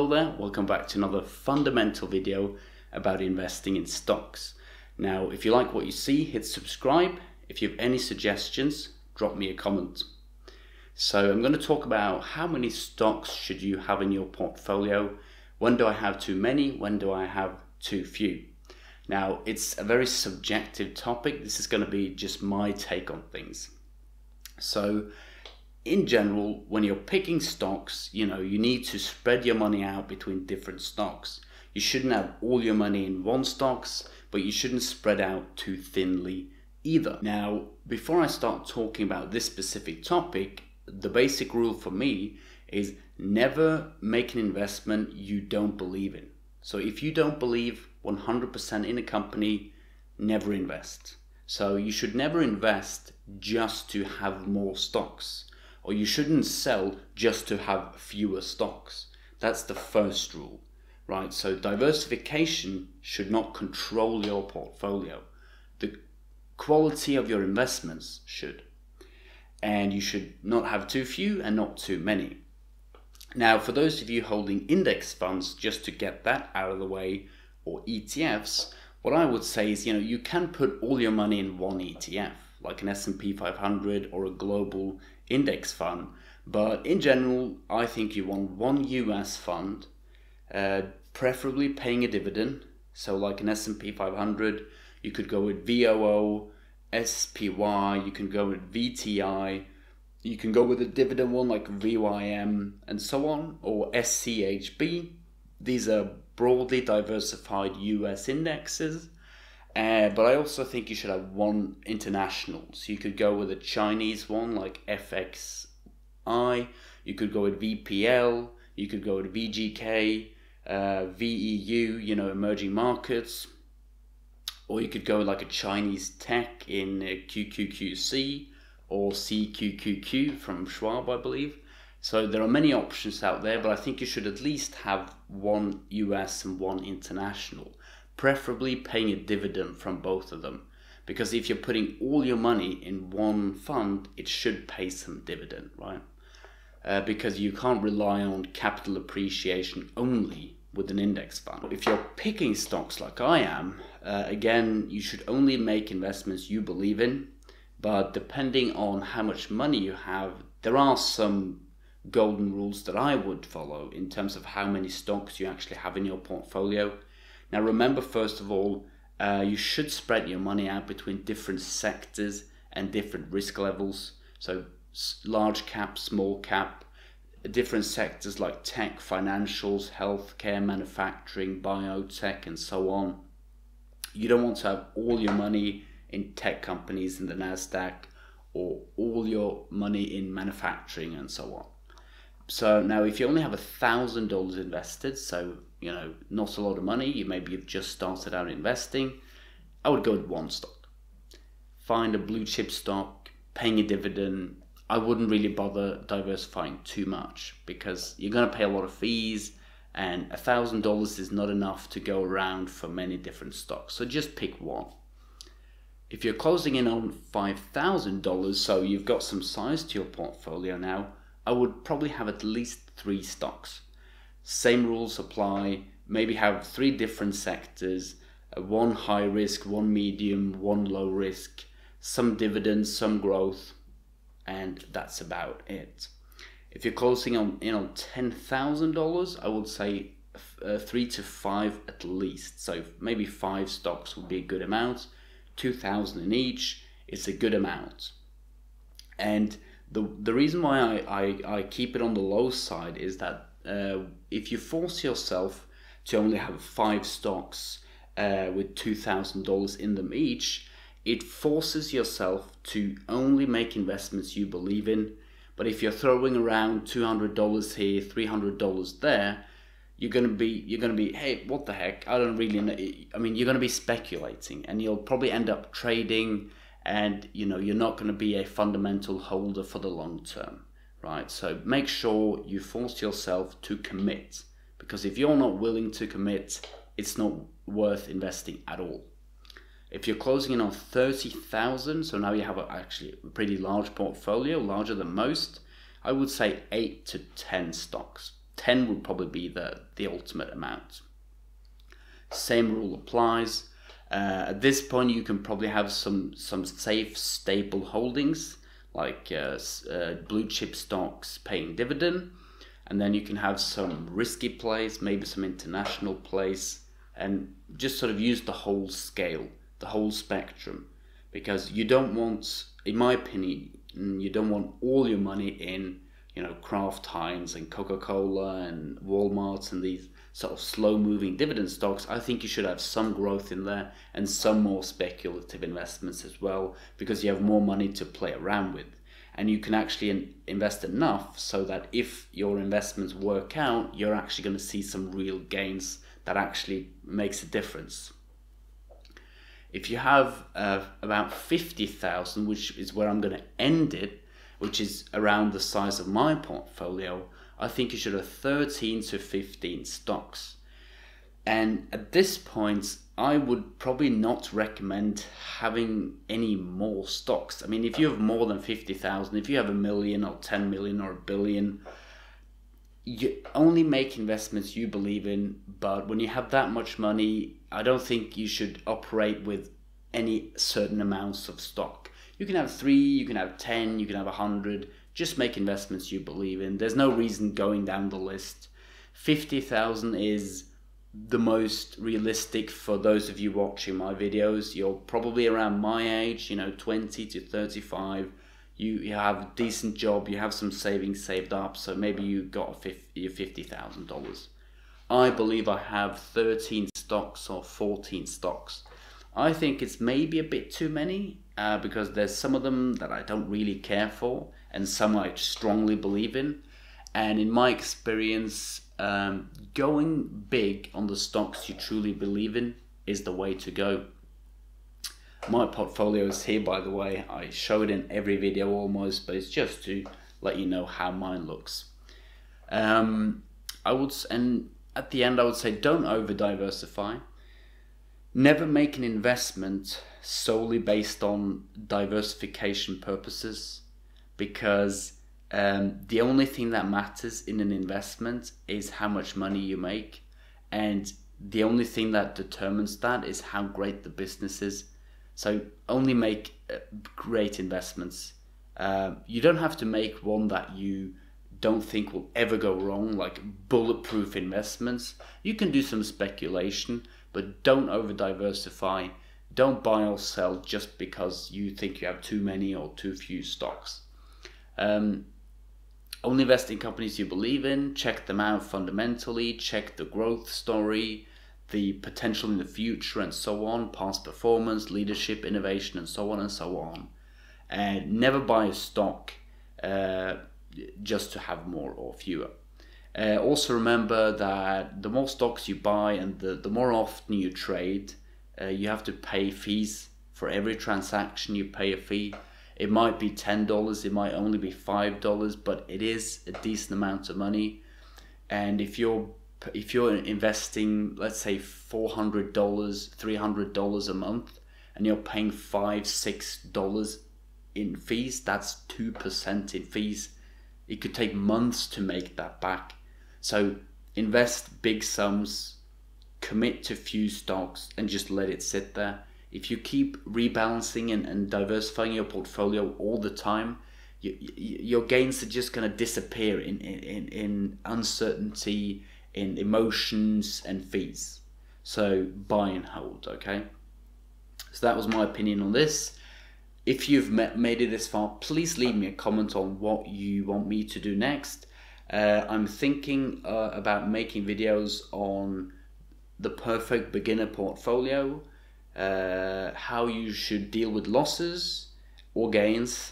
Hello there, welcome back to another fundamental video about investing in stocks. Now, if you like what you see, hit subscribe. If you have any suggestions, drop me a comment. So I'm going to talk about how many stocks should you have in your portfolio. When do I have too many? When do I have too few? Now, it's a very subjective topic. This is going to be just my take on things. So in general, when you're picking stocks, you need to spread your money out between different stocks. You shouldn't have all your money in one stocks, but you shouldn't spread out too thinly either. Now, before I start talking about this specific topic, the basic rule for me is never make an investment you don't believe in. So if you don't believe 100% in a company, never invest. So you should never invest just to have more stocks. Or you shouldn't sell just to have fewer stocks. That's the first rule, right? So diversification should not control your portfolio. The quality of your investments should. And you should not have too few and not too many. Now, for those of you holding index funds, just to get that out of the way, or ETFs, what I would say is, you can put all your money in one ETF, like an S&P 500 or a global index fund, but in general I think you want one US fund, preferably paying a dividend. So like an S&P 500, you could go with VOO, SPY, you can go with VTI, you can go with a dividend one like VYM and so on, or SCHB. These are broadly diversified US indexes. But I also think you should have one international. So you could go with a Chinese one like FXI, you could go with VPL, you could go with VGK, VEU, emerging markets, or you could go with like a Chinese tech in QQQC or CQQQ from Schwab, I believe. So there are many options out there, but I think you should at least have one US and one international. Preferably paying a dividend from both of them, because if you're putting all your money in one fund, it should pay some dividend, right? Because you can't rely on capital appreciation only with an index fund. If you're picking stocks like I am, again, you should only make investments you believe in, but depending on how much money you have, there are some golden rules that I would follow in terms of how many stocks you actually have in your portfolio. Now remember, first of all, you should spread your money out between different sectors and different risk levels. So large cap, small cap, different sectors like tech, financials, healthcare, manufacturing, biotech, and so on. You don't want to have all your money in tech companies in the NASDAQ or all your money in manufacturing and so on. So now if you only have $1,000 invested, so not a lot of money, maybe you've just started out investing, I would go with one stock. Find a blue chip stock, paying a dividend. I wouldn't really bother diversifying too much because you're going to pay a lot of fees, and $1,000 is not enough to go around for many different stocks. So just pick one. If you're closing in on $5,000, so you've got some size to your portfolio now, I would probably have at least 3 stocks. Same rules apply. Maybe have 3 different sectors, one high risk, one medium, one low risk, some dividends, some growth, and that's about it. If you're closing in on $10,000, I would say 3 to 5 at least. So maybe 5 stocks would be a good amount. 2,000 in each is a good amount. And the reason why I keep it on the low side is that if you force yourself to only have 5 stocks with $2,000 in them each, it forces yourself to only make investments you believe in. But if you're throwing around $200 here, $300 there, you're gonna be, hey, what the heck? I don't really know. I mean, you're gonna be speculating, and you'll probably end up trading, and you're not going to be a fundamental holder for the long term, right? So make sure you force yourself to commit, because if you're not willing to commit, it's not worth investing at all. If you're closing in on 30,000, so now you have actually a pretty large portfolio, larger than most, I would say 8 to 10 stocks. 10 would probably be the ultimate amount. Same rule applies. At this point, you can probably have some safe, stable holdings like blue chip stocks paying dividend, and then you can have some risky plays, maybe some international plays, and just sort of use the whole scale, the whole spectrum, because you don't want, in my opinion, you don't want all your money in, you know, Kraft Heinz and Coca-Cola and Walmart and these sort of slow-moving dividend stocks. I think you should have some growth in there and some more speculative investments as well, because you have more money to play around with. And you can actually invest enough so that if your investments work out, you're actually going to see some real gains that actually makes a difference. If you have about 50,000, which is where I'm going to end it, which is around the size of my portfolio, I think you should have 13 to 15 stocks. And at this point, I would probably not recommend having any more stocks. I mean, if you have more than 50,000, if you have 1 million or 10 million or 1 billion, you only make investments you believe in. But when you have that much money, I don't think you should operate with any certain amounts of stock. You can have 3, you can have 10, you can have 100. Just make investments you believe in. There's no reason going down the list. 50,000 is the most realistic for those of you watching my videos. You're probably around my age, you know, 20 to 35. You have a decent job, you have some savings saved up, so maybe you got $50,000. I believe I have 13 stocks or 14 stocks. I think it's maybe a bit too many because there's some of them that I don't really care for and some I strongly believe in. And in my experience, going big on the stocks you truly believe in is the way to go. My portfolio is here, by the way. I show it in every video almost, but it's just to let you know how mine looks. And at the end, I would say don't over diversify. Never make an investment solely based on diversification purposes, because the only thing that matters in an investment is how much money you make, and the only thing that determines that is how great the business is. So only make great investments. You don't have to make one that you don't think will ever go wrong, like bulletproof investments. You can do some speculation, but don't over diversify. Don't buy or sell just because you think you have too many or too few stocks. Only invest in companies you believe in. Check them out fundamentally. Check the growth story, the potential in the future, and so on. Past performance, leadership, innovation, and so on and so on. And never buy a stock just to have more or fewer. Also remember that the more stocks you buy and the more often you trade, you have to pay fees. For every transaction you pay a fee. It might be $10, it might only be $5, but it is a decent amount of money. And if you're investing, let's say $400, $300 a month, and you're paying $5, $6 in fees, that's 2% in fees. It could take months to make that back. So invest big sums, commit to few stocks, and just let it sit there. If you keep rebalancing and diversifying your portfolio all the time, your gains are just going to disappear in uncertainty, in emotions and fees. So buy and hold, okay? So that was my opinion on this. If you've made it this far, please leave me a comment on what you want me to do next. I'm thinking about making videos on the perfect beginner portfolio, how you should deal with losses or gains,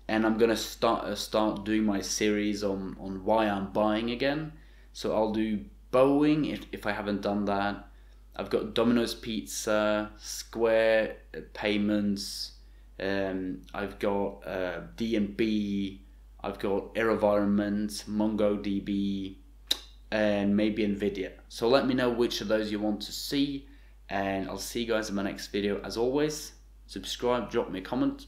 and I'm gonna start doing my series on why I'm buying again. So I'll do Boeing if I haven't done that. I've got Domino's Pizza, Square Payments, I've got D&B, I've got AeroVironment, MongoDB, and maybe Nvidia. So let me know which of those you want to see, and I'll see you guys in my next video. As always, subscribe, drop me a comment,